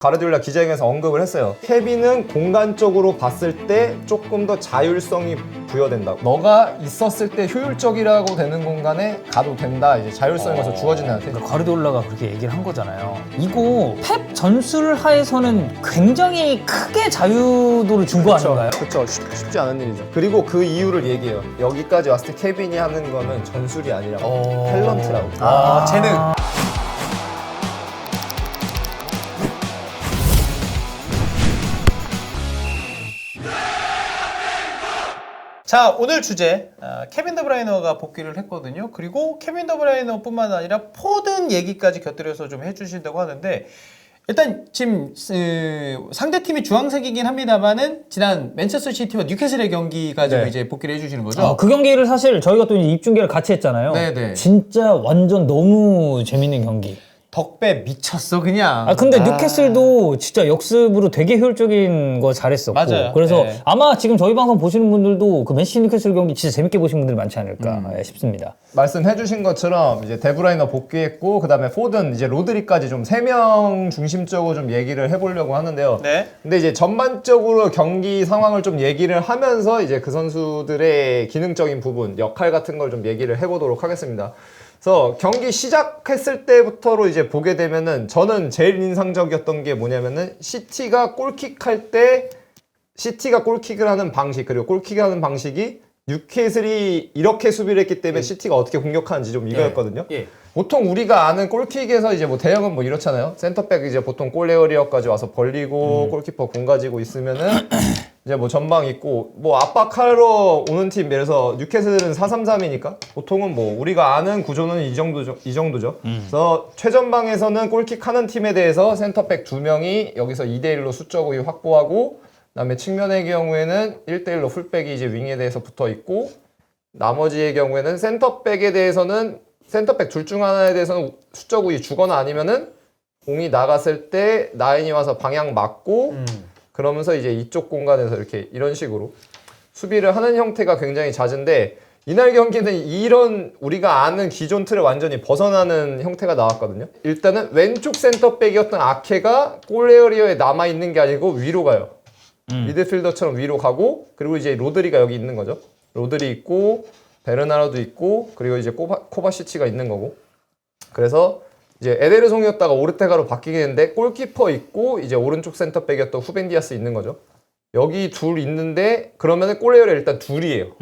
가르디올라 기자회견에서 언급을 했어요. 케빈은 공간적으로 봤을 때 조금 더 자율성이 부여된다고. 너가 있었을 때 효율적이라고 되는 공간에 가도 된다. 이제 자율성이 거기서 주어지는 한테. 그러니까 가르디올라가 그렇게 얘기를 한 거잖아요. 이거 펩 전술 하에서는 굉장히 크게 자유도를 준 거 아닌가요? 그렇죠. 쉽지 않은 일이죠. 그리고 그 이유를 얘기해요. 여기까지 왔을 때 케빈이 하는 거는 전술이 아니라 탤런트라고. 재능. 자, 오늘 주제 케빈 더브라이너가 복귀를 했거든요. 그리고 케빈 더브라이너뿐만 아니라 포든 얘기까지 곁들여서 좀 해주신다고 하는데, 일단 지금 상대팀이 주황색이긴 합니다만은 지난 맨체스터 시티와 뉴캐슬의 경기 가지고 이제 복귀를 해주시는 거죠. 그 경기를 사실 저희가 또 이제 입중계를 같이 했잖아요. 네네. 진짜 완전 너무 재밌는 경기. 덕배 미쳤어 그냥. 근데 뉴캐슬도 진짜 역습으로 되게 효율적인 거 잘했었고. 맞아요. 그래서 네. 아마 지금 저희 방송 보시는 분들도 그 맨시티 뉴캐슬 경기 진짜 재밌게 보신 분들이 많지 않을까 싶습니다. 말씀해주신 것처럼 이제 데브라이너 복귀했고 그다음에 포든 이제 로드리까지 좀 3명 중심적으로 좀 얘기를 해보려고 하는데요. 네. 근데 이제 전반적으로 경기 상황을 좀 얘기를 하면서 이제 그 선수들의 기능적인 부분, 역할 같은 걸 좀 얘기를 해보도록 하겠습니다. 그래서 경기 시작했을 때부터로 이제 보게 되면은 저는 제일 인상적이었던 게 뭐냐면은 시티가 골킥할 때 시티가 골킥을 하는 방식 그리고 골킥을 하는 방식이 뉴캐슬이 이렇게 수비를 했기 때문에 시티가 어떻게 공격하는지 좀 이거였거든요. 예. 보통 우리가 아는 골킥에서 이제 뭐 대형은 뭐 이렇잖아요. 센터백 이제 보통 골레어리어까지 와서 벌리고 골키퍼 공 가지고 있으면은 이제 뭐 전방 있고 뭐 압박하러 오는 팀 예를 들어서 뉴캐슬은 4-3-3이니까 보통은 뭐 우리가 아는 구조는 이 정도죠. 그래서 최전방에서는 골킥하는 팀에 대해서 센터백 2명이 여기서 2대1로 수적 우위 확보하고 그다음에 측면의 경우에는 1대1로 풀백이 이제 윙에 대해서 붙어 있고 나머지의 경우에는 센터백에 대해서는 센터백 둘 중 하나에 대해서는 수적 우위 주거나 아니면은 공이 나갔을 때 라인이 와서 방향 맞고 그러면서 이제 이쪽 공간에서 이렇게 이런 식으로 수비를 하는 형태가 굉장히 잦은데 이날 경기는 이런 우리가 아는 기존 틀을 완전히 벗어나는 형태가 나왔거든요. 일단은 왼쪽 센터백이었던 아케가 골에어리어에 남아있는 게 아니고 위로 가요. 미드필더처럼 위로 가고 그리고 이제 로드리가 여기 있는 거죠. 로드리 있고 베르나르도 있고 그리고 이제 코바시치가 있는 거고 그래서 이제 에데르송이었다가 오르테가로 바뀌겠는데 골키퍼 있고 이제 오른쪽 센터백이었던 후벤 디아스 있는 거죠. 여기 둘 있는데 그러면은 골에어리 일단 둘이에요.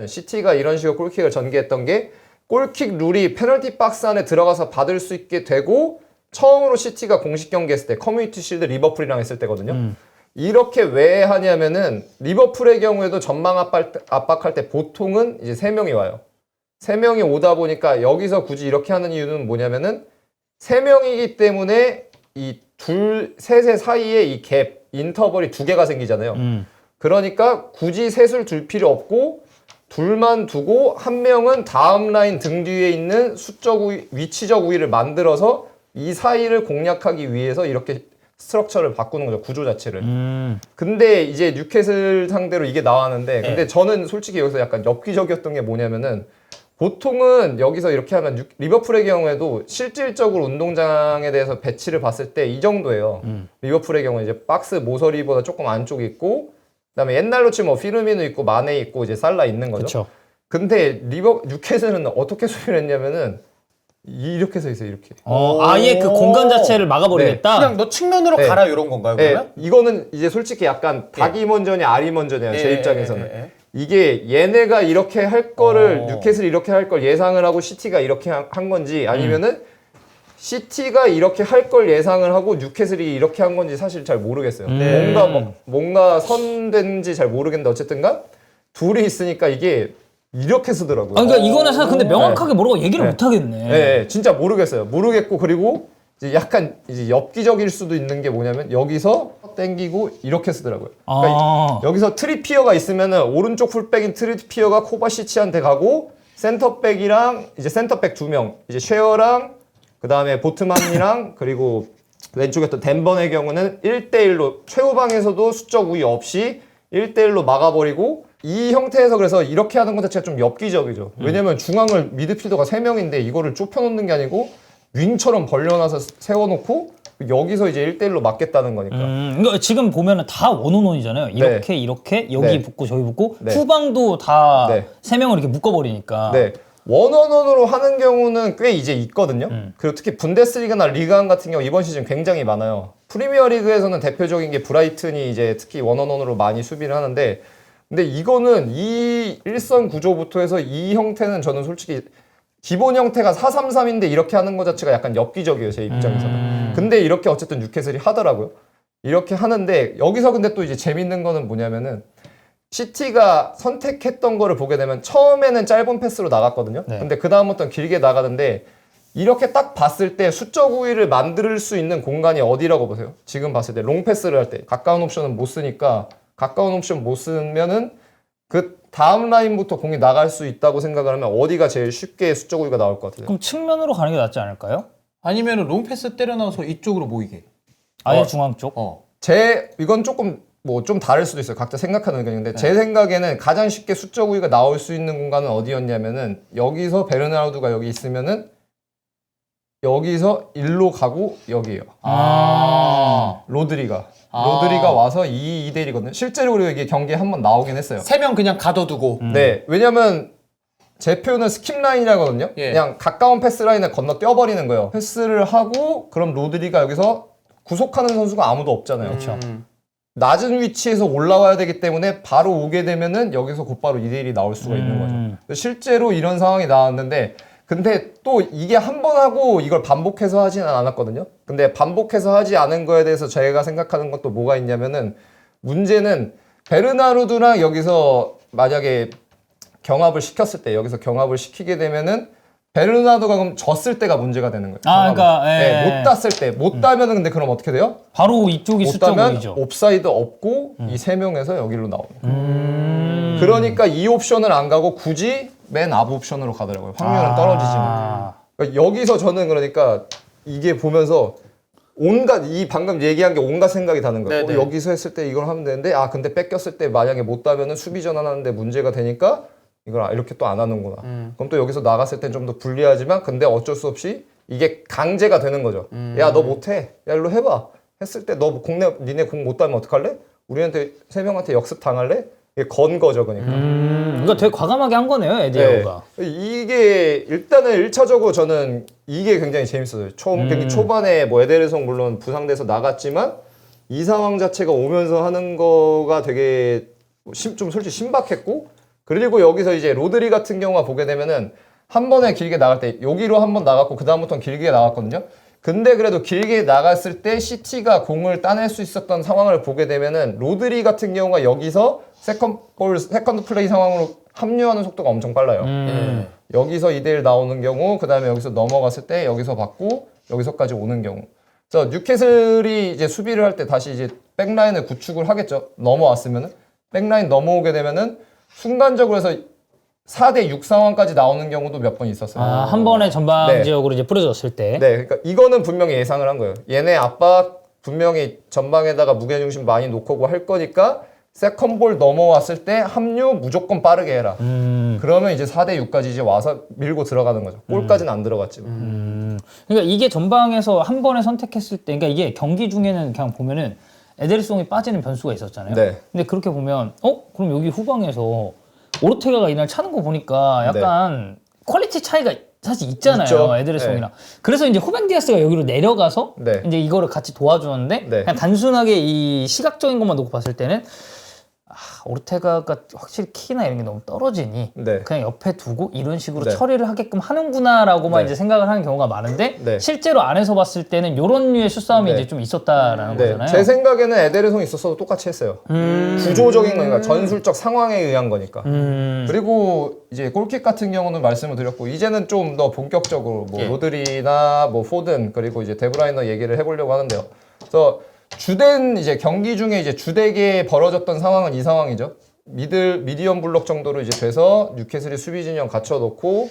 시티가 이런 식으로 골킥을 전개했던 게 골킥 룰이 페널티 박스 안에 들어가서 받을 수 있게 되고 처음으로 시티가 공식 경기했을 때 커뮤니티 실드 리버풀이랑 했을 때거든요. 이렇게 왜 하냐면은 리버풀의 경우에도 전방 압박할 때 보통은 이제 3명이 와요. 3명이 오다 보니까 여기서 굳이 이렇게 하는 이유는 뭐냐면은 3명이기 때문에 이 셋의 사이에 이 갭, 인터벌이 2개가 생기잖아요. 그러니까 굳이 셋을 둘 필요 없고 둘만 두고 한 명은 다음 라인 등 뒤에 있는 수적 우위, 위치적 우위를 만들어서 이 사이를 공략하기 위해서 이렇게 스트럭처를 바꾸는 거죠. 구조 자체를. 근데 이제 뉴캐슬 상대로 이게 나왔는데 근데 저는 솔직히 여기서 약간 엽기적이었던 게 뭐냐면은 보통은 여기서 이렇게 하면 리버풀의 경우에도 실질적으로 운동장에 대해서 배치를 봤을 때 이 정도예요. 리버풀의 경우에 이제 박스 모서리보다 조금 안쪽에 있고 그다음에 옛날로 치면 뭐 피르미누 있고 마네 있고 이제 살라 있는 거죠. 그쵸. 근데 뉴캐슬은 어떻게 수비를 했냐면은 이렇게 서 있어요. 이렇게. 아예 그 공간 자체를 막아버리겠다. 그냥 너 측면으로 네. 가라 이런 건가요 그러면? 네, 이거는 이제 솔직히 약간 닭이 먼저냐 알이 먼저냐 제 입장에서는 예. 이게 얘네가 이렇게 할 거를 뉴캐슬이 이렇게 할 걸 예상을 하고 시티가 이렇게 한 건지 아니면은 시티가 이렇게 할 걸 예상을 하고 뉴캐슬이 이렇게 한 건지 사실 잘 모르겠어요. 뭔가 선된지 잘 모르겠는데 어쨌든간 둘이 있으니까 이게 이렇게 쓰더라고요. 그러니까 이거는 사실 근데 명확하게 뭐라고 얘기를 못 하겠네. 네, 진짜 모르겠어요. 모르겠고 그리고 이제 약간 이제 엽기적일 수도 있는 게 뭐냐면 여기서 땡기고 이렇게 쓰더라고요. 그러니까 여기서 트리피어가 있으면은 오른쪽 풀백인 트리피어가 코바시치한테 가고 센터백이랑 이제 센터백 2명 이제 쉐어랑 그 다음에 보트만이랑 그리고 왼쪽에 또 덴번의 경우는 1대1로 최후방에서도 수적 우위 없이 1대1로 막아버리고 이 형태에서 그래서 이렇게 하는 것 자체가 좀 엽기적이죠. 왜냐면 중앙을 미드필더가 3명인데 이거를 좁혀놓는 게 아니고 윙처럼 벌려놔서 세워놓고 여기서 이제 1대1로 맞겠다는 거니까. 그러니까 지금 보면은 다 원온원이잖아요. 이렇게 이렇게 여기 네. 붙고 저기 붙고 네. 후방도 다 네. 3명을 이렇게 묶어버리니까. 네. 원원원으로 하는 경우는 꽤 이제 있거든요. 그리고 특히 분데스리가나 리그안 같은 경우 이번 시즌 굉장히 많아요. 프리미어 리그에서는 대표적인 게 브라이튼이 이제 특히 원원원으로 많이 수비를 하는데, 근데 이거는 이 일선 구조부터 해서 이 형태는 저는 솔직히 기본 형태가 4-3-3인데 이렇게 하는 것 자체가 약간 엽기적이에요, 제 입장에서는. 근데 이렇게 어쨌든 뉴캐슬이 하더라고요. 이렇게 하는데 여기서 근데 또 이제 재밌는 거는 뭐냐면은 시티가 선택했던 거를 보게 되면 처음에는 짧은 패스로 나갔거든요. 네. 근데 그 다음부터는 길게 나가는데 이렇게 딱 봤을 때 수적 우위를 만들 수 있는 공간이 어디라고 보세요? 지금 봤을 때 롱패스를 할 때 가까운 옵션은 못 쓰니까 가까운 옵션 못 쓰면은 그 다음 라인부터 공이 나갈 수 있다고 생각을 하면 어디가 제일 쉽게 수적 우위가 나올 것 같아요? 그럼 측면으로 가는 게 낫지 않을까요? 아니면 롱패스 때려 넣어서 이쪽으로 모이게. 아예 중앙 쪽? 이건 조금 뭐 좀 다를 수도 있어요. 각자 생각하는 의견인데 제 생각에는 가장 쉽게 수적 우위가 나올 수 있는 공간은 어디였냐면은 여기서 베르나르도가 여기 있으면은 여기서 일로 가고 여기에요. 로드리가 와서 2대1이거든요. 실제로 그리고 이게 경기에 한번 나오긴 했어요. 3명 그냥 가둬두고. 네, 왜냐면 제 표현은 스킵 라인이라거든요. 예. 그냥 가까운 패스 라인을 건너 뛰어버리는 거예요. 패스를 하고 그럼 로드리가 여기서 구속하는 선수가 아무도 없잖아요. 그렇죠. 낮은 위치에서 올라와야 되기 때문에 바로 오게 되면은 여기서 곧바로 2대1이 나올 수가 있는 거죠. 실제로 이런 상황이 나왔는데 근데 또 이게 한 번 하고 이걸 반복해서 하지는 않았거든요. 근데 반복해서 하지 않은 거에 대해서 제가 생각하는 것도 뭐가 있냐면은 문제는 베르나르도랑 여기서 만약에 경합을 시켰을 때 여기서 경합을 시키게 되면은 베르나르도가 그럼 졌을 때가 문제가 되는 거예요. 그러니까 네, 못 땄을 때 못 따면은 근데 그럼 어떻게 돼요? 바로 이쪽이 못 수적 따면 우위죠. 옵사이드 없고 이 세 명에서 여기로 나오는 거예요. 그러니까 이 옵션을 안 가고 굳이 맨 앞 옵션으로 가더라고요. 확률은 떨어지지만. 그러니까 여기서 저는 그러니까 이게 보면서 온갖 이 방금 얘기한 게 온갖 생각이 다는 거예요. 네네. 여기서 했을 때 이걸 하면 되는데 근데 뺏겼을 때 만약에 못 따면은 수비 전환하는데 문제가 되니까 이걸 이렇게 또 안 하는구나. 그럼 또 여기서 나갔을 땐 좀 더 불리하지만 근데 어쩔 수 없이 이게 강제가 되는 거죠. 야, 너 못해. 야, 일로 해봐. 했을 때 너 니네 공 못 따면 어떡할래? 우리한테 세 명한테 역습 당할래? 이게 건 거죠, 그러니까. 그러니까 되게 과감하게 한 거네요, 에디아가. 이게 일단은 1차적으로 저는 이게 굉장히 재밌었어요. 경기 초반에 뭐 에데르송 물론 부상돼서 나갔지만 이 상황 자체가 오면서 하는 거가 되게 좀 솔직히 신박했고 그리고 여기서 이제 로드리 같은 경우가 보게 되면은 한 번에 길게 나갈 때 여기로 한 번 나갔고 그 다음부터는 길게 나갔거든요. 근데 그래도 길게 나갔을 때 시티가 공을 따낼 수 있었던 상황을 보게 되면은 로드리 같은 경우가 여기서 세컨드 플레이 상황으로 합류하는 속도가 엄청 빨라요. 여기서 2대1 나오는 경우, 그 다음에 여기서 넘어갔을 때 여기서 받고 여기서까지 오는 경우. 그래서 뉴캐슬이 이제 수비를 할 때 다시 이제 백라인을 구축을 하겠죠. 넘어왔으면은 백라인 넘어오게 되면은 순간적으로 해서 4대6 상황까지 나오는 경우도 몇 번 있었어요. 한 번에 전방 네. 지역으로 이제 뿌려졌을 때. 네, 그러니까 이거는 분명히 예상을 한 거예요. 얘네 압박 분명히 전방에다가 무게중심 많이 놓고 할 거니까 세컨볼 넘어왔을 때 합류 무조건 빠르게 해라. 그러면 이제 4대6까지 이제 와서 밀고 들어가는 거죠. 골까지는 안 들어갔지만. 그러니까 이게 전방에서 한 번에 선택했을 때, 그러니까 이게 경기 중에는 그냥 보면은 에데르송이 빠지는 변수가 있었잖아요. 네. 근데 그렇게 보면, 그럼 여기 후방에서 오르테가가 이날 차는 거 보니까 약간 퀄리티 차이가 사실 있잖아요. 있죠. 에데르송이랑. 그래서 이제 후벤 디아스가 여기로 내려가서 네. 이제 이거를 같이 도와주는데 네. 그냥 단순하게 이 시각적인 것만 놓고 봤을 때는 오르테가가 확실히 키나 이런 게 너무 떨어지니 네. 그냥 옆에 두고 이런 식으로 네. 처리를 하게끔 하는구나라고만 네. 이제 생각을 하는 경우가 많은데 네. 실제로 안에서 봤을 때는 이런 류의 수싸움이 네. 이제 좀 있었다라는 네, 거잖아요. 제 생각에는 에데르송이 있었어도 똑같이 했어요. 구조적인 거니까 전술적 상황에 의한 거니까. 그리고 이제 골킥 같은 경우는 말씀을 드렸고 이제는 좀 더 본격적으로 뭐 예. 로드리나 뭐 포든 그리고 이제 데브라이너 얘기를 해보려고 하는데요. 그래서 주된 이제 경기 중에 이제 주되게 벌어졌던 상황은 이 상황이죠. 미디엄 블록 정도로 이제 돼서 뉴캐슬이 수비 진영 갖춰놓고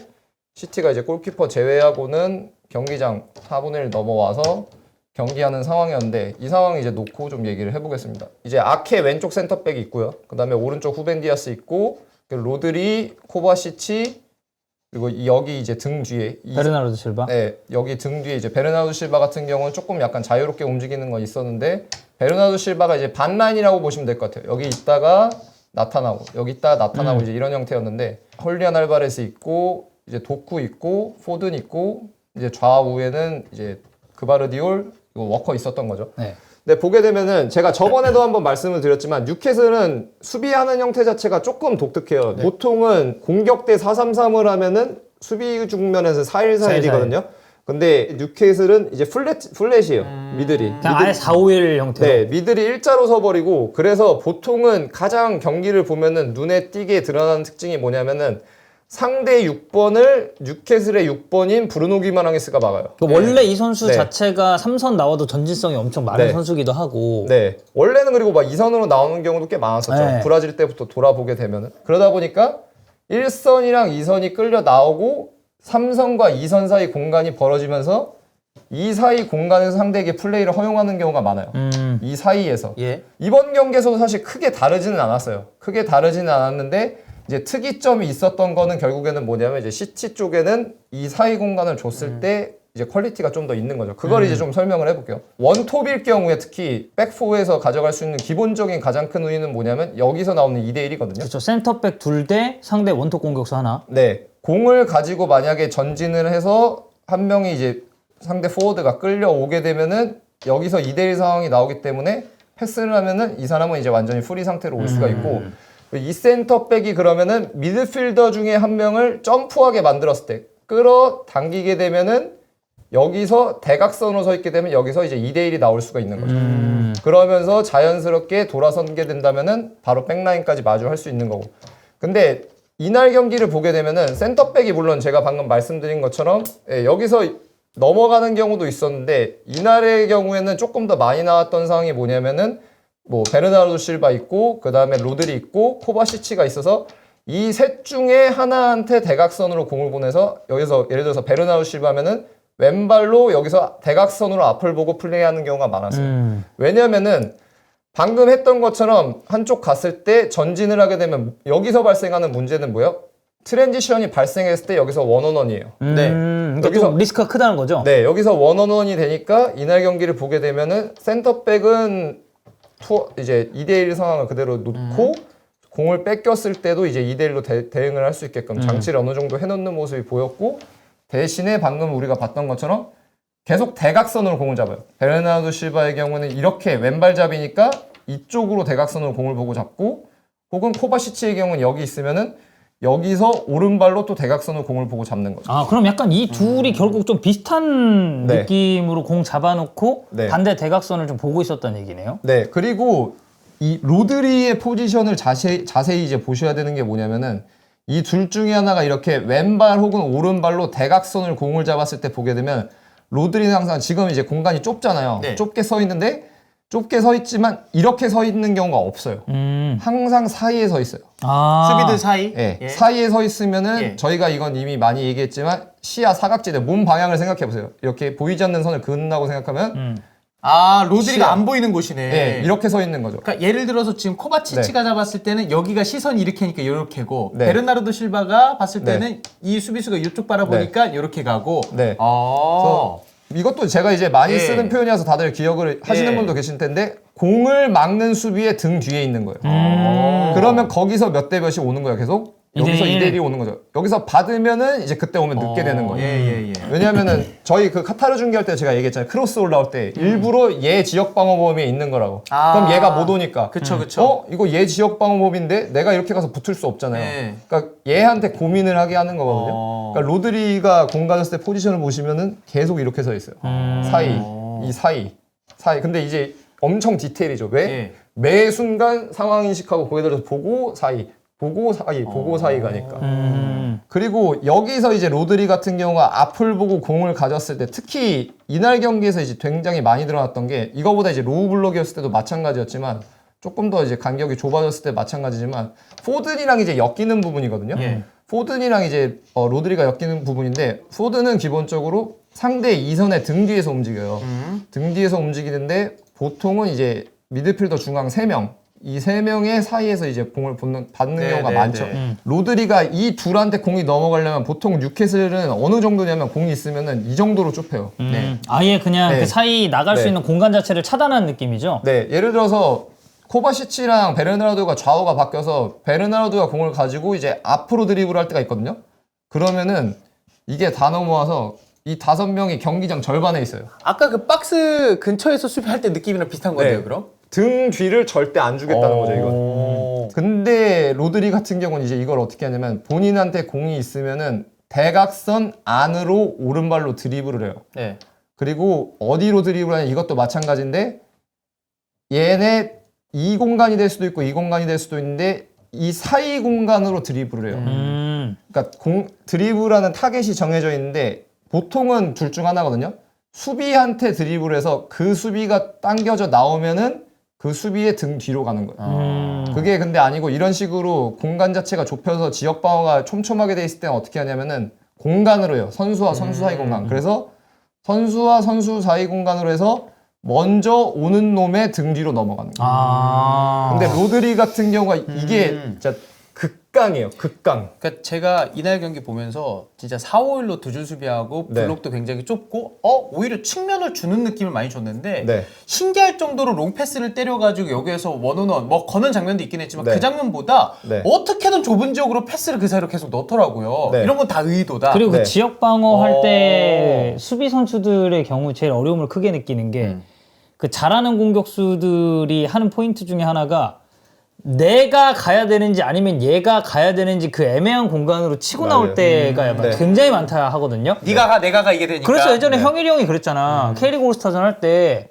시티가 이제 골키퍼 제외하고는 경기장 4분의 1 넘어와서 경기하는 상황이었는데 이 상황 이제 놓고 좀 얘기를 해보겠습니다. 이제 아케 왼쪽 센터백이 있고요. 그 다음에 오른쪽 후벤 디아스 있고 로드리, 코바시치, 그리고 여기 이제 등 뒤에 베르나르도 실바. 네, 여기 등 뒤에 이제 베르나르도 실바 같은 경우는 조금 약간 자유롭게 움직이는 건 있었는데 베르나르도 실바가 이제 반라인이라고 보시면 될 것 같아요. 여기 있다가 나타나고 여기 있다가 나타나고 이제 이런 형태였는데 헐리안 알바레스 있고 이제 도쿠 있고 포든 있고 이제 좌우에는 이제 그바르디올 이거 워커 있었던 거죠. 네. 근데 보게 되면은 제가 저번에도 한번 말씀을 드렸지만 뉴캐슬은 수비하는 형태 자체가 조금 독특해요. 보통은 공격 때 4-3-3을 하면은 수비 중면에서 4-1-4-1이거든요. 근데 뉴캐슬은 이제 플랫이에요. 미들이. 그냥 아예 4-5-1 형태로. 네, 미들이 일자로 서버리고 그래서 보통은 가장 경기를 보면은 눈에 띄게 드러나는 특징이 뭐냐면은 상대 6번을 뉴캐슬의 6번인 브루노 기마랑이스가 막아요. 원래 이 선수 네. 자체가 3선 나와도 전진성이 엄청 많은 네. 선수기도 하고. 네. 원래는 그리고 막 2선으로 나오는 경우도 꽤 많았었죠. 네. 브라질 때부터 돌아보게 되면은. 그러다 보니까 1선이랑 2선이 끌려 나오고 3선과 2선 사이 공간이 벌어지면서 이 사이 공간에서 상대에게 플레이를 허용하는 경우가 많아요. 이 사이에서. 예. 이번 경기에서도 사실 크게 다르지는 않았어요. 크게 다르지는 않았는데 이제 특이점이 있었던 거는 결국에는 뭐냐면 이제 시티 쪽에는 이 사이 공간을 줬을 때 이제 퀄리티가 좀 더 있는 거죠. 그걸 이제 좀 설명을 해볼게요. 원톱일 경우에 특히 백포에서 가져갈 수 있는 기본적인 가장 큰 우위는 뭐냐면 여기서 나오는 2대1이거든요. 그렇죠. 센터백 둘 대 상대 원톱 공격수 하나. 네. 공을 가지고 만약에 전진을 해서 한 명이 이제 상대 포워드가 끌려오게 되면은 여기서 2대1 상황이 나오기 때문에 패스를 하면은 이 사람은 이제 완전히 프리 상태로 올 수가 있고 이 센터백이 그러면은 미드필더 중에 한 명을 점프하게 만들었을 때 끌어당기게 되면은 여기서 대각선으로 서 있게 되면 여기서 이제 2대1이 나올 수가 있는 거죠. 그러면서 자연스럽게 돌아서게 된다면은 바로 백라인까지 마주할 수 있는 거고. 근데 이날 경기를 보게 되면은 센터백이 물론 제가 방금 말씀드린 것처럼 여기서 넘어가는 경우도 있었는데 이날의 경우에는 조금 더 많이 나왔던 상황이 뭐냐면은 뭐 베르나르도 실바 있고 그 다음에 로드리 있고 코바시치가 있어서 이 셋 중에 하나한테 대각선으로 공을 보내서 여기서 예를 들어서 베르나르도 실바면은 왼발로 여기서 대각선으로 앞을 보고 플레이하는 경우가 많았어요. 왜냐면은 방금 했던 것처럼 한쪽 갔을 때 전진을 하게 되면 여기서 발생하는 문제는 뭐예요? 트랜지션이 발생했을 때 여기서 원원원이에요. 네. 그러니까 여기서- 좀 리스크가 크다는 거죠. 네, 여기서 원원원이 되니까 이날 경기를 보게 되면은 센터백은 이제 2대1 상황을 그대로 놓고 공을 뺏겼을 때도 이제 2대1로 대응을 할 수 있게끔 장치를 어느 정도 해놓는 모습이 보였고 대신에 방금 우리가 봤던 것처럼 계속 대각선으로 공을 잡아요. 베르나르도 실바의 경우는 이렇게 왼발잡이니까 이쪽으로 대각선으로 공을 보고 잡고 혹은 코바시치의 경우는 여기 있으면은 여기서 오른발로 또 대각선으로 공을 보고 잡는 거죠. 아, 그럼 약간 이 둘이 결국 좀 비슷한 네. 느낌으로 공 잡아놓고 네. 반대 대각선을 좀 보고 있었다는 얘기네요. 네, 그리고 이 로드리의 포지션을 자세히 이제 보셔야 되는 게 뭐냐면은 이 둘 중에 하나가 이렇게 왼발 혹은 오른발로 대각선을 공을 잡았을 때 보게 되면 로드리는 항상 지금 이제 공간이 좁잖아요. 네. 좁게 서 있는데 좁게 서 있지만 이렇게 서 있는 경우가 없어요. 항상 사이에 서 있어요. 아. 수비들 사이. 예. 예. 사이에 서 있으면은 예. 저희가 이건 이미 많이 얘기했지만 시야 사각지대 몸 방향을 생각해 보세요. 이렇게 보이지 않는 선을 그은다고 생각하면 아, 로드리가 시야. 안 보이는 곳이네. 예, 이렇게 서 있는 거죠. 그러니까 예를 들어서 지금 코바치치가 잡았을 때는 여기가 시선이 이렇게 하니까 이렇게고 네. 베르나르도 실바가 봤을 네. 때는 이 수비수가 이쪽 바라보니까 이렇게 가고. 네. 아. 이것도 제가 이제 많이 예. 쓰는 표현이라서 다들 기억을 하시는 예. 분도 계실 텐데 공을 막는 수비의 등 뒤에 있는 거예요. 그러면 거기서 몇 대 몇이 오는 거예요. 계속 여기서 2대1. 2대1이 오는 거죠. 여기서 받으면은 이제 그때 오면 늦게 되는 거예요. 예. 왜냐하면은 저희 그 카타르 중계할 때 제가 얘기했잖아요. 크로스 올라올 때 일부러 얘 지역 방어 범위에 있는 거라고. 아. 그럼 얘가 못 오니까. 그쵸. 이거 얘 지역 방어 범위인데 내가 이렇게 가서 붙을 수 없잖아요. 네. 그러니까 얘한테 고민을 하게 하는 거거든요. 그러니까 로드리가 공 가졌을 때 포지션을 보시면은 계속 이렇게 서 있어요. 이 사이. 근데 이제 엄청 디테일이죠. 왜? 예. 매 순간 상황 인식하고 거기에 대해서 보고 사이 가니까. 그리고 여기서 이제 로드리 같은 경우가 앞을 보고 공을 가졌을 때 특히 이날 경기에서 이제 굉장히 많이 드러났던 게 이거보다 이제 로우 블록이었을 때도 마찬가지였지만 조금 더 이제 간격이 좁아졌을 때 마찬가지지만 포든이랑 이제 엮이는 부분이거든요. 예. 포든이랑 이제 로드리가 엮이는 부분인데 포든은 기본적으로 상대 2선의 등 뒤에서 움직여요. 등 뒤에서 움직이는데 보통은 이제 미드필더 중앙 3명 이 세 명의 사이에서 이제 공을 받는 네, 경우가 네, 많죠. 네. 로드리가 이 둘한테 공이 넘어가려면 보통 뉴캐슬은 어느 정도냐면 공이 있으면은 이 정도로 좁혀요. 아예 그냥 네. 그 사이 나갈 수 네. 있는 공간 자체를 차단하는 느낌이죠. 네, 예를 들어서 코바시치랑 베르나르도가 좌우가 바뀌어서 베르나르도가 공을 가지고 이제 앞으로 드리블을 할 때가 있거든요. 그러면은 이게 다 넘어와서 이 5명이 경기장 절반에 있어요. 아까 그 박스 근처에서 수비할 때 느낌이랑 비슷한 거네요, 네. 그럼? 등 뒤를 절대 안 주겠다는 거죠, 이건. 오. 근데 로드리 같은 경우는 이제 이걸 어떻게 하냐면 본인한테 공이 있으면은 대각선 안으로 오른발로 드리블을 해요. 네. 그리고 어디로 드리블 하냐 이것도 마찬가지인데 얘네 이 공간이 될 수도 있고 이 공간이 될 수도 있는데 이 사이 공간으로 드리블을 해요. 그러니까 드리블하는 타겟이 정해져 있는데 보통은 둘 중 하나거든요. 수비한테 드리블해서 그 수비가 당겨져 나오면은 그 수비의 등 뒤로 가는 거예요. 그게 근데 아니고 이런 식으로 공간 자체가 좁혀서 지역 방어가 촘촘하게 돼 있을 때는 어떻게 하냐면은 공간으로 해요. 선수와 선수 사이 공간. 그래서 선수와 선수 사이 공간으로 해서 먼저 오는 놈의 등 뒤로 넘어가는 거예요. 근데 로드리 같은 경우가 이게 진짜 극강이에요. 극강. 그러니까 제가 이날 경기 보면서 진짜 4-5-1로 두 줄 수비하고 네. 블록도 굉장히 좁고 오히려 측면을 주는 느낌을 많이 줬는데 네. 신기할 정도로 롱패스를 때려가지고 여기에서 원온원 뭐 거는 장면도 있긴 했지만 네. 그 장면보다 네. 어떻게든 좁은 지역으로 패스를 그 사이로 계속 넣더라고요. 네. 이런 건 다 의도다. 그리고 네. 그 지역 방어할 때 수비 선수들의 경우 제일 어려움을 크게 느끼는 게 그 잘하는 공격수들이 하는 포인트 중에 하나가 내가 가야 되는지 아니면 얘가 가야 되는지 그 애매한 공간으로 치고 나올 맞아요. 때가 네. 굉장히 많다 하거든요. 네가 가 내가 가 이게 되니까. 그래서 예전에 네. 형일이 형이 그랬잖아. K리그 올스타전 할 때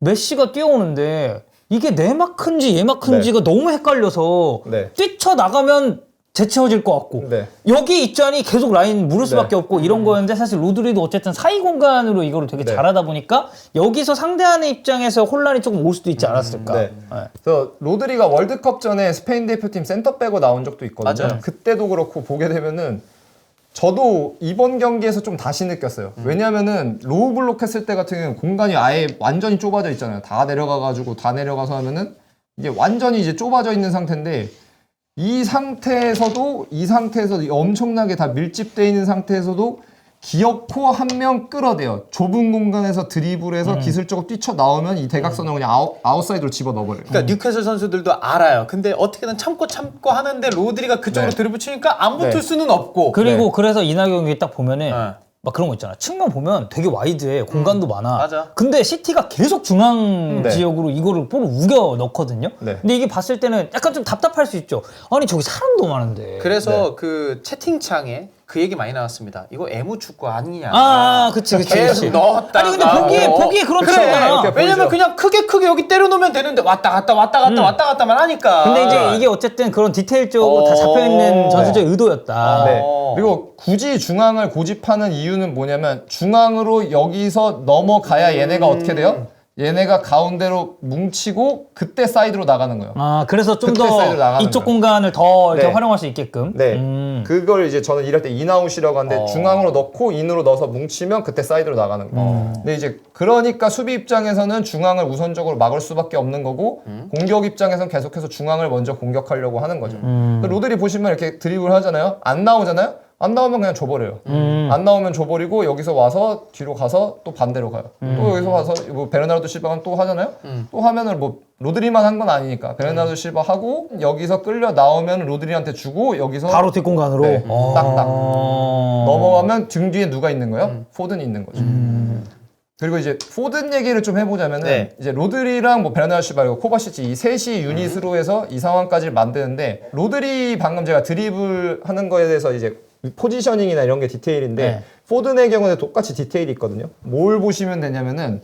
메시가 뛰어오는데 이게 내 마크인지 얘 마크인지가 너무 헷갈려서 네. 뛰쳐나가면 재채워질 것 같고 네. 여기 있자니 계속 라인 물을 수밖에 없고 이런 거였는데 사실 로드리도 어쨌든 사이 공간으로 이거를 되게 네. 잘하다 보니까 여기서 상대하는 입장에서 혼란이 조금 올 수도 있지 않았을까. 네. 그래서 로드리가 월드컵 전에 스페인 대표팀 센터백으로 나온 적도 있거든요. 맞아요. 그때도 그렇고 보게 되면은 저도 이번 경기에서 좀 다시 느꼈어요. 왜냐면은 로우 블록 했을 때 같은 경우는 공간이 아예 완전히 좁아져 있잖아요. 다 내려가서 하면은 이게 완전히 이제 좁아져 있는 상태인데 이 상태에서도 엄청나게 다 밀집되어 있는 상태에서도 기어코 한 명 끌어대요. 좁은 공간에서 드리블해서 기술적으로 뛰쳐나오면 이 대각선을 그냥 아웃사이드로 집어넣어버려요. 그러니까 뉴캐슬 선수들도 알아요. 근데 어떻게든 참고 하는데 로드리가 그쪽으로 네. 드리블 치니까 안 붙을 네. 수는 없고. 그리고 그래서 이날 경기 딱 보면은 네. 막 그런 거 있잖아. 측면 보면 되게 와이드해. 공간도 많아. 맞아. 근데 시티가 계속 중앙 네. 지역으로 이거를 볼을 우겨 넣거든요. 네. 근데 이게 봤을 때는 약간 좀 답답할 수 있죠. 아니 저기 사람도 많은데. 그래서 그 채팅창에 그 얘기 많이 나왔습니다. 이거 애무 축구 아니냐. 그치. 계속 넣었다. 아니 근데 보기에 그렇지 그래. 않아. 이렇게 왜냐면 보이죠? 그냥 크게 여기 때려놓으면 되는데 왔다 갔다만 하니까. 근데 이제 이게 어쨌든 그런 디테일적으로 다 잡혀있는 전술적 의도였다. 네. 그리고 굳이 중앙을 고집하는 이유는 뭐냐면 중앙으로 여기서 넘어가야 얘네가 어떻게 돼요? 얘네가 가운데로 뭉치고 그때 사이드로 나가는 거예요. 그래서 좀 그때 사이드로 더 나가는 이쪽 거예요. 공간을 더 이렇게 네. 활용할 수 있게끔. 네. 그걸 이제 저는 일할 때 인아웃이라고 하는데 중앙으로 넣고 인으로 넣어서 뭉치면 그때 사이드로 나가는 거예요. 근데 이제 그러니까 수비 입장에서는 중앙을 우선적으로 막을 수밖에 없는 거고 공격 입장에서는 계속해서 중앙을 먼저 공격하려고 하는 거죠. 로드리 보시면 이렇게 드리블 하잖아요. 안 나오잖아요. 안 나오면 그냥 줘버려요. 안 나오면 줘버리고 여기서 와서 뒤로 가서 또 반대로 가요. 또 여기서 와서 뭐 베르나르도 실바가 또 하잖아요. 또 하면은 뭐 로드리만 한 건 아니니까 베르나르도 실바 하고 여기서 끌려 나오면 로드리한테 주고 여기서 바로 뒷공간으로. 네, 딱딱 넘어가면 등 뒤에 누가 있는 거예요? 포든이 있는 거죠. 그리고 이제 포든 얘기를 좀 해보자면은 네. 이제 로드리랑 뭐 베르나르도 실바 그리고 코바시치 이 셋이 유닛으로 해서 이 상황까지 만드는데 로드리 방금 제가 드리블 하는 거에 대해서 이제 포지셔닝이나 이런 게 디테일인데 네. 포든의 경우는 똑같이 디테일이 있거든요. 뭘 보시면 되냐면은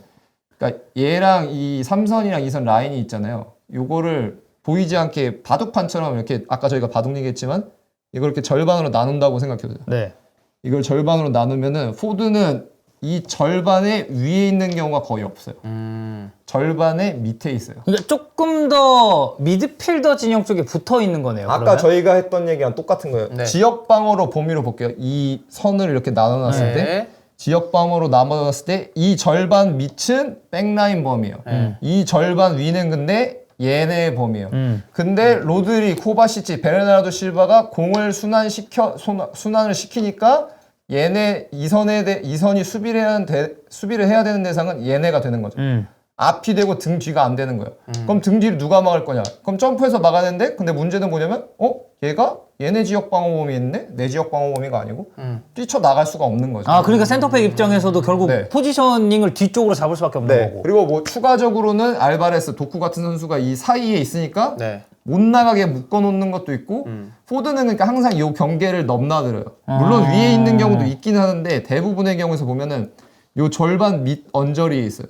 그러니까 얘랑 이 3선이랑 2선 라인이 있잖아요. 요거를 보이지 않게 바둑판처럼 이렇게 아까 저희가 바둑 얘기했지만 이걸 이렇게 절반으로 나눈다고 생각해도 돼요. 네. 이걸 절반으로 나누면은 포드는 이 절반의 위에 있는 경우가 거의 없어요. 절반의 밑에 있어요. 그러니까 조금 더 미드필더 진영 쪽에 붙어 있는 거네요. 아까 그러면? 저희가 했던 얘기랑 똑같은 거예요. 네. 지역 방어로 범위로 볼게요. 이 선을 이렇게 나눠놨을 때 네. 지역 방어로 나눠놨을 때 이 절반 밑은 백라인 범위예요. 이 절반 위는 근데 얘네의 범위예요. 근데 로드리, 코바시치, 베르나르도 실바가 공을 순환을 시키니까 얘네 이선이 수비를 해야 되는 대상은 얘네가 되는 거죠. 앞이 되고 등 뒤가 안 되는 거예요. 그럼 등 뒤를 누가 막을 거냐? 그럼 점프해서 막아내는데 근데 문제는 뭐냐면 얘가 얘네 지역 방어 범위 있네? 내 지역 방어 범위가 아니고 뛰쳐나갈 수가 없는 거죠. 아, 그러니까 센터백 입장에서도 결국 네. 포지셔닝을 뒤쪽으로 잡을 수밖에 없는 네. 거고. 그리고 뭐 추가적으로는 알바레스, 도쿠 같은 선수가 이 사이에 있으니까 네. 못 나가게 묶어놓는 것도 있고 포드는 그러니까 항상 이 경계를 넘나들어요. 물론 위에 있는 경우도 있긴 하는데 대부분의 경우에서 보면은 요 절반 밑 언저리에 있어요.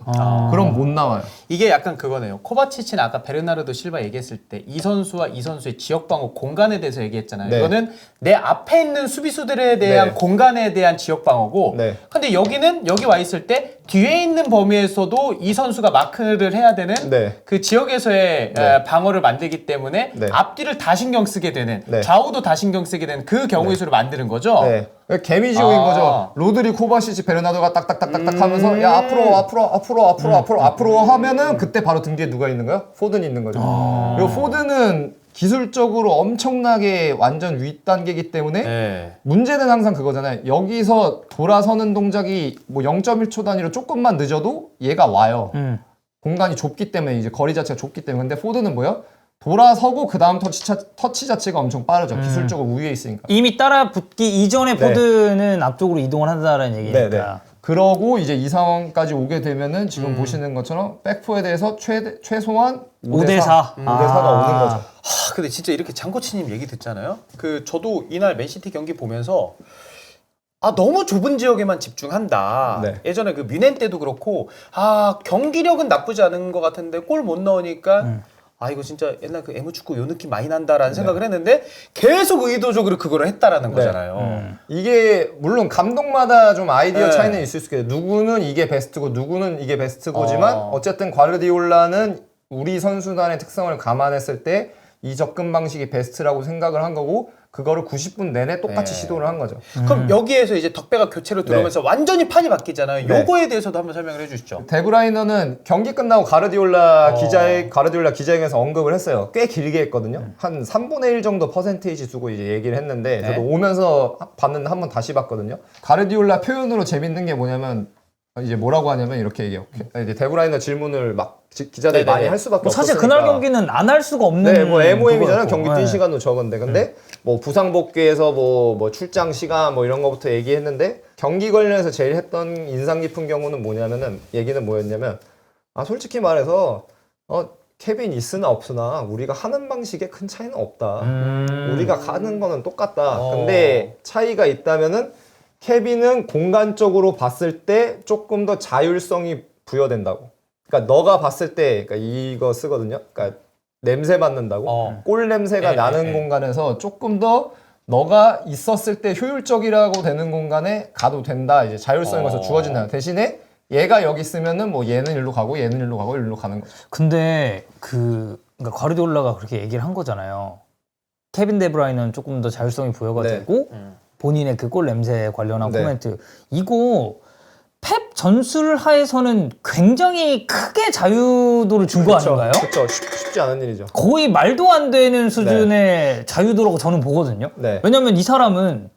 그럼 못 나와요. 이게 약간 그거네요. 코바치치는 아까 베르나르도 실바 얘기했을 때 이 선수와 이 선수의 지역 방어 공간에 대해서 얘기했잖아요. 네. 이거는 내 앞에 있는 수비수들에 대한 네. 공간에 대한 지역 방어고 네. 근데 여기는 여기 와 있을 때 뒤에 있는 범위에서도 이 선수가 마크를 해야 되는 네. 그 지역에서의 네. 방어를 만들기 때문에 네. 앞뒤를 다 신경 쓰게 되는 네. 좌우도 다 신경 쓰게 되는 그 경우의 수를 만드는 거죠. 네. 개미지옥인 아. 거죠. 로드리, 코바시치, 베르나도가 딱딱딱딱딱 하면서 야 앞으로 하면은 그때 바로 등 뒤에 누가 있는 거야? 포든이 있는 거죠. 그리고 포든은 기술적으로 엄청나게 완전 윗단계이기 때문에 네. 문제는 항상 그거잖아요. 여기서 돌아서는 동작이 뭐 0.1초 단위로 조금만 늦어도 얘가 와요. 공간이 좁기 때문에 이제 거리 자체가 좁기 때문에. 근데 포드는 뭐예요? 돌아서고 그 다음 터치 자체가 엄청 빠르죠. 기술적으로 우위에 있으니까. 이미 따라 붙기 이전에 네. 포드는 앞쪽으로 이동을 한다는 얘기니까. 네네. 그러고 이제 이 상황까지 오게 되면은 지금 보시는 것처럼 백포에 대해서 최소한 5대 4. 5대 4가 오는 거죠. 하, 근데 진짜 이렇게 장코치님 얘기 듣잖아요. 그 저도 이날 맨시티 경기 보면서 아 너무 좁은 지역에만 집중한다. 네. 예전에 그 뮌헨 때도 그렇고 아 경기력은 나쁘지 않은 것 같은데 골 못 넣으니까 아 이거 진짜 옛날 그 애무축구 요 느낌 많이 난다라는 생각을 했는데 계속 의도적으로 그거를 했다라는 거잖아요. 이게 물론 감독마다 좀 아이디어 네. 차이는 있을 수 있겠어요. 누구는 이게 베스트고 누구는 이게 베스트고지만 어쨌든 과르디올라는 우리 선수단의 특성을 감안했을 때 이 접근 방식이 베스트라고 생각을 한 거고 그거를 90분 내내 똑같이 네. 시도를 한 거죠. 그럼 여기에서 이제 덕배가 교체로 들어오면서 완전히 판이 바뀌잖아요. 네. 요거에 대해서도 한번 설명을 해주시죠. 데브라이너는 경기 끝나고 가르디올라 기자회견에서 언급을 했어요. 꽤 길게 했거든요. 한 3분의 1 정도 퍼센테이지 두고 이제 얘기를 했는데 저도 오면서 봤는데 한번 다시 봤거든요. 가르디올라 표현으로 재밌는 게 뭐냐면 이제 뭐라고 하냐면 이렇게 얘기해요. 이제 데브라이너 질문을 막 기자들이 네네네. 많이 할 수밖에 뭐 사실 없었으니까. 그날 경기는 안 할 수가 없는. 네, 뭐 MOM이잖아요. 그거였고. 경기 뛴 네. 시간도 적은데. 근데 뭐 부상 복귀에서 뭐 출장 시간 뭐 이런 거부터 얘기했는데 경기 관련해서 제일 했던 인상 깊은 경우는 뭐냐면은 얘기는 뭐였냐면 아 솔직히 말해서 케빈 있으나 없으나 우리가 하는 방식에 큰 차이는 없다. 우리가 가는 거는 똑같다. 근데 차이가 있다면은 케빈은 공간적으로 봤을 때 조금 더 자율성이 부여된다고. 그러니까 너가 봤을 때 그러니까 이거 쓰거든요. 그러니까 냄새 맡는다고. 골 냄새가 나는 공간에서 조금 더 너가 있었을 때 효율적이라고 되는 공간에 가도 된다. 이제 자율성이 거기서 주어진다. 대신에 얘가 여기 있으면은 뭐 얘는 일로 가고 얘는 일로 가고 일로 가는 거죠. 근데 그러니까 과르디올라가 그렇게 얘기를 한 거잖아요. 케빈 데브라이는 조금 더 자율성이 부여가 네. 되고 본인의 그 골 냄새 관련한 네. 코멘트. 이거 펩 전술 하에서는 굉장히 크게 자유도를 준 거 아닌가요? 그렇죠. 쉽지 않은 일이죠. 거의 말도 안 되는 수준의 자유도라고 저는 보거든요. 네. 왜냐면 이 사람은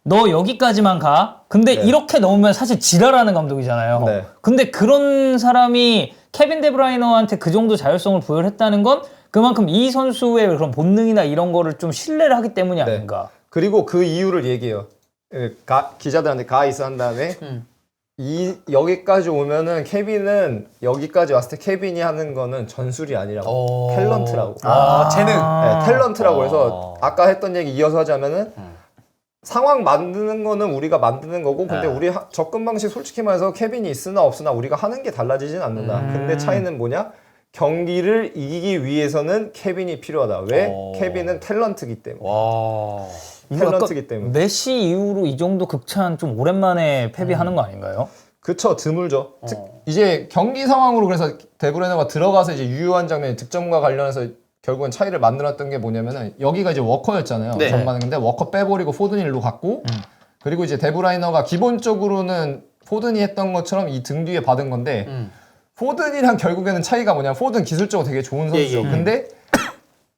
너 여기까지만 가. 근데 네. 이렇게 넣으면 사실 지랄하는 감독이잖아요. 네. 근데 그런 사람이 케빈 데브라이너한테 그 정도 자율성을 부여했다는 건 그만큼 이 선수의 그런 본능이나 이런 거를 좀 신뢰를 하기 때문이 네. 아닌가. 그리고 그 이유를 얘기해요. 기자들한테 가이스 한 다음에 여기까지 오면은 케빈은 여기까지 왔을 때 케빈이 하는 거는 전술이 아니라고 탤런트라고. 재능. 네, 탤런트라고 해서 아까 했던 얘기 이어서 하자면은 상황 만드는 거는 우리가 만드는 거고 근데 우리 접근 방식 솔직히 말해서 케빈이 있으나 없으나 우리가 하는 게 달라지진 않는다. 근데 차이는 뭐냐? 경기를 이기기 위해서는 케빈이 필요하다. 왜? 케빈은 탤런트기 때문에. 와. 이거 약간 탤런트기 때문에. 메시 이후로 이 정도 극찬 좀 오랜만에 펩이 하는 거 아닌가요? 그쵸, 드물죠. 이제 경기 상황으로 그래서 데브라이너가 들어가서 이제 유효한 장면, 득점과 관련해서 결국은 차이를 만들었던 게 뭐냐면은 여기가 이제 워커였잖아요. 네. 전반은. 근데 워커 빼버리고 포든이 일로 갔고 그리고 이제 데브라이너가 기본적으로는 포든이 했던 것처럼 이 등 뒤에 받은 건데 포든이랑 결국에는 차이가 뭐냐? 포든 기술적으로 되게 좋은 선수죠. 근데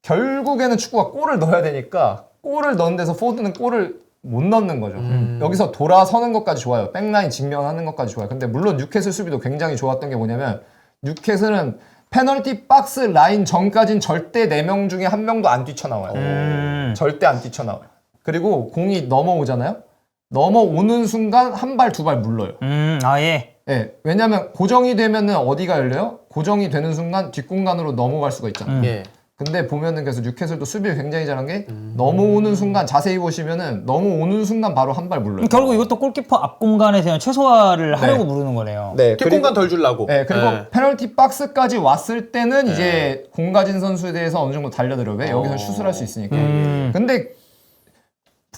결국에는 축구가 골을 넣어야 되니까 골을 넣는 데서 포든은 골을 못 넣는 거죠. 여기서 돌아서는 것까지 좋아요. 백라인 직면하는 것까지 좋아요. 근데 물론 뉴캐슬 수비도 굉장히 좋았던 게 뭐냐면 뉴캐슬은 페널티 박스 라인 전까진 절대 4명 중에 1명도 안 뛰쳐나와요. 절대 안 뛰쳐나와요. 그리고 공이 넘어오잖아요. 넘어오는 순간 한 발, 두 발 물러요. 아예. 네, 왜냐면 고정이 되면은 어디가 열려요? 고정이 되는 순간 뒷공간으로 넘어갈 수가 있잖아요. 예. 근데 보면은 그래서 뉴캐슬도 수비를 굉장히 잘한 게 넘어오는 순간 자세히 보시면은 넘어오는 순간 바로 한 발 물러요. 결국 이것도 골키퍼 앞 공간에 대한 최소화를 하려고 부르는 거네요. 네, 뒷공간 덜 주려고. 네, 그리고 네. 페널티 박스까지 왔을 때는 이제 공 가진 선수에 대해서 어느 정도 달려들어요. 왜? 여기서 슛을 할 수 있으니까. 근데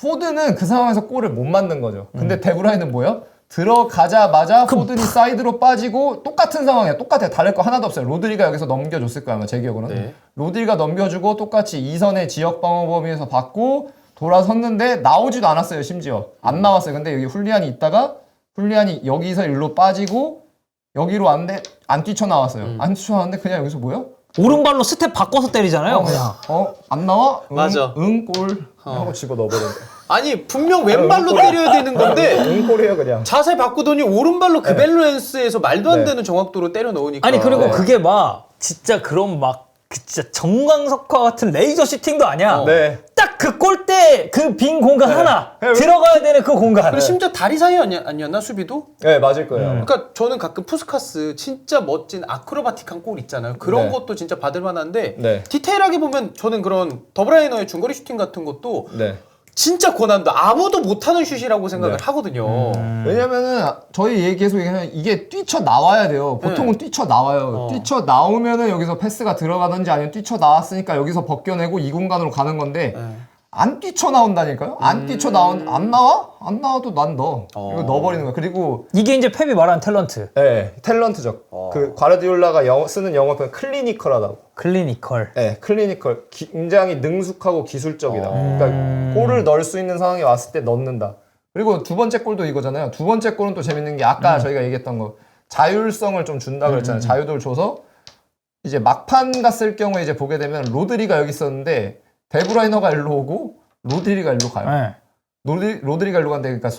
포든은 그 상황에서 골을 못 맞는 거죠. 근데 데브라이는 뭐예요? 들어가자마자 포든이 사이드로 빠지고 똑같은 상황이에요. 똑같아요. 다를 거 하나도 없어요. 로드리가 여기서 넘겨줬을 거예요. 아마 제 기억으로는. 네. 로드리가 넘겨주고 똑같이 2선의 지역 방어 범위에서 받고 돌아섰는데 나오지도 않았어요. 심지어. 안 나왔어요. 근데 여기 훌리안이 있다가 훌리안이 여기서 일로 빠지고 여기로 왔는데 안 뛰쳐나왔어요. 안 뛰쳐나왔는데 그냥 여기서 뭐예요? 오른발로 스텝 바꿔서 때리잖아요. 그냥. 안 나와? 맞아. 골 하고 집어 넣어버려. 아니 분명 왼발로 때려야 되는 건데 골이에요 그냥. 자세 바꾸더니 오른발로 그 밸런스에서 말도 안 되는 정확도로 때려 넣으니까. 아니 그리고 그게 막 진짜 그런 막 진짜 정광석화 같은 레이저 슈팅도 아니야. 네. 딱 그 골대 그 빈 공간 하나 네. 들어가야 되는 그 공간. 그리고 심지어 다리 사이 아니었나 수비도? 네 맞을 거예요. 그러니까 저는 가끔 푸스카스 진짜 멋진 아크로바틱한 골 있잖아요. 그런 네. 것도 진짜 받을 만한데 네. 디테일하게 보면 저는 그런 더브라이너의 중거리 슈팅 같은 것도 네. 진짜 고난도 아무도 못하는 슛이라고 생각을 하거든요. 왜냐면은 저희 계속 얘기하면 이게 뛰쳐 나와야 돼요. 보통은 뛰쳐 나와요. 뛰쳐 나오면은 여기서 패스가 들어가든지 아니면 뛰쳐 나왔으니까 여기서 벗겨내고 이 공간으로 가는 건데 안 뛰쳐 나온다니까요. 안 나와? 안 나와도 난 넣어. 이거 넣어버리는 거야. 그리고 이게 이제 펩이 말하는 탤런트. 네, 탤런트죠. 그 과르디올라가 쓰는 영어 표현 클리니컬하다고. 클리니컬. 네, 클리니컬. 굉장히 능숙하고 기술적이다. 그러니까 골을 넣을 수 있는 상황이 왔을 때 넣는다. 그리고 두 번째 골도 이거잖아요. 두 번째 골은 또 재밌는 게 아까 저희가 얘기했던 거 자율성을 좀 준다 그랬잖아요. 자유도를 줘서 이제 막판 갔을 경우에 이제 보게 되면 로드리가 여기 있었는데 데브라이너가 일로 오고 로드리가 일로 가요. 네. 로드리가 일로 간데 그러니까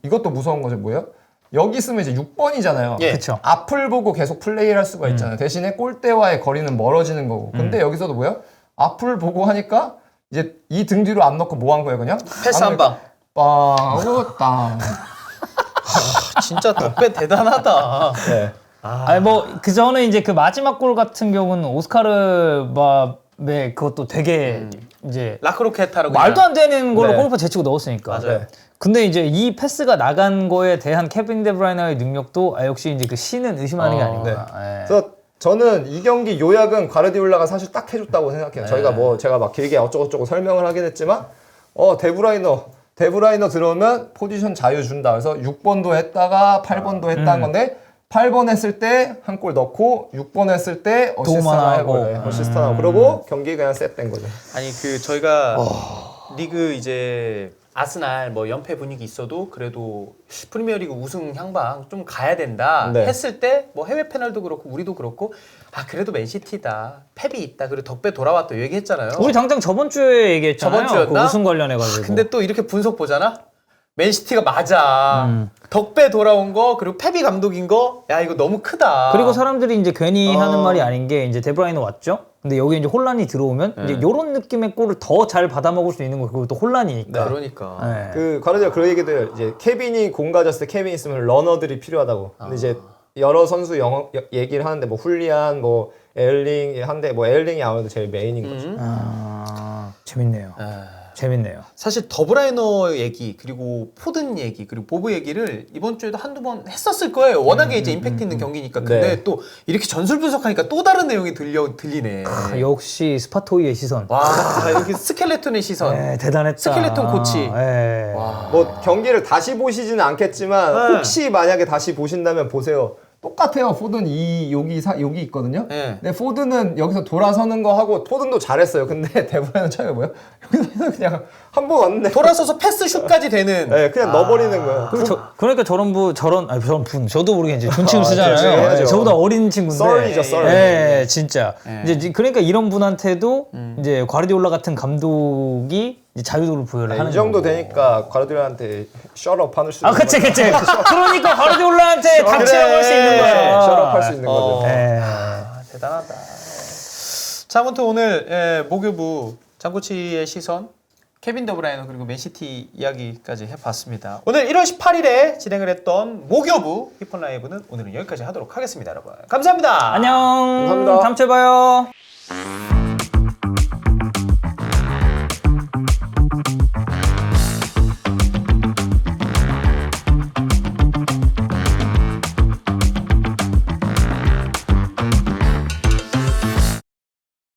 이것도 무서운 거죠. 뭐예요? 여기 있으면 이제 6번이잖아요. 예. 그쵸. 앞을 보고 계속 플레이를 할 수가 있잖아요. 대신에 골대와의 거리는 멀어지는 거고. 근데 여기서도 뭐예요? 앞을 보고 하니까 이제 이 등 뒤로 안 넣고 뭐 한 거예요, 그냥? 패스 한 방. 빵, 땅. 진짜 덕배 대단하다. 네. 아니 뭐 그 전에 이제 그 마지막 골 같은 경우는 오스카르 네 그것도 되게 이제 라크로케타라고. 말도 안 되는 걸로 네. 골키퍼 제치고 넣었으니까. 맞아요. 네. 근데 이제 이 패스가 나간 거에 대한 케빈 데브라이너의 능력도 역시 이제 그 신은 의심하는 게 아닌가. 예. 그래서 저는 이 경기 요약은 과르디올라가 사실 딱 해줬다고 생각해요. 저희가 뭐 제가 막 길게 어쩌고저쩌고 설명을 하긴 했지만 데브라이너 들어오면 포지션 자유 준다. 그래서 6번도 했다가 8번도 했다는 건데 8번 했을 때 한 골 넣고 6번 했을 때 어시스트 하나 하고 어시스트 하나 하고 그러고 경기 그냥 셋된 거죠. 아니 그 저희가 리그 이제 아스날 뭐 연패 분위기 있어도 그래도 프리미어리그 우승 향방 좀 가야 된다 네. 했을 때 뭐 해외 패널도 그렇고 우리도 그렇고 아 그래도 맨시티다 펩이 있다 그리고 덕배 돌아왔다 얘기했잖아요. 우리 당장 저번 주에 얘기했잖아요. 저번 주였나? 그 우승 관련해가지고. 근데 또 이렇게 분석 보잖아. 맨시티가 맞아. 덕배 돌아온 거 그리고 펩이 감독인 거 야 이거 너무 크다. 그리고 사람들이 이제 괜히 하는 말이 아닌 게 이제 데브라이너 왔죠. 근데 여기 이제 혼란이 들어오면 이제 이런 느낌의 골을 더 잘 받아먹을 수 있는 거 그것도 혼란이니까. 그러니까. 네. 그 과르디올라 그런 얘기도 해요. 이제 케빈이 공 가졌을 때 케빈이 있으면 러너들이 필요하다고. 근데 이제 여러 선수 얘기를 하는데 뭐 훌리안 뭐 에얼링 한데 뭐 에얼링이 아무래도 제일 메인인 거죠. 재밌네요. 재밌네요. 사실 더브라이너 얘기 그리고 포든 얘기 그리고 보브 얘기를 이번 주에도 한두 번 했었을 거예요. 워낙에 이제 임팩트 있는 경기니까. 근데 네. 또 이렇게 전술 분석하니까 또 다른 내용이 들리네. 역시 스파토이의 시선. 와 여기 스켈레톤의 시선. 네, 대단했다. 스켈레톤 코치. 네. 와. 뭐 경기를 다시 보시지는 않겠지만 네. 혹시 만약에 다시 보신다면 보세요. 똑같아요. 포든 여기 있거든요. 네. 근데 포든은 여기서 돌아서는 거 하고 포든도 잘했어요. 근데 데브라이너 차이가 뭐예요? 여기서 그냥 한 번 왔는데 돌아서서 패스 슛까지 되는. 네, 그냥 넣어버리는 거예요. 그러니까 저런 분 저도 모르게 이제 존칭을 아, 쓰잖아요. 네, 해야죠. 네, 저보다 어린 친구인데. 썰이죠, 썰. 네, 진짜. 네. 이제 그러니까 이런 분한테도 이제 과르디올라 같은 감독이 이제 자유도를 부여를 하는 이 정도 거고. 되니까 과르디올라한테 셧업 하는 수 아, 그치. 그러니까 과르디올라한테 닥치라고 할 수 있는 거야. 셧업 할 수 있는 거죠. 네. 아, 대단하다. 자, 아무튼 오늘 목요부 장코치의 시선, 케빈 더브라이너 그리고 맨시티 이야기까지 해봤습니다. 오늘 1월 18일에 진행을 했던 목요부 히폰 라이브는 오늘은 여기까지 하도록 하겠습니다, 여러분. 감사합니다. 안녕. 감사합니다. 다음 주에 봐요.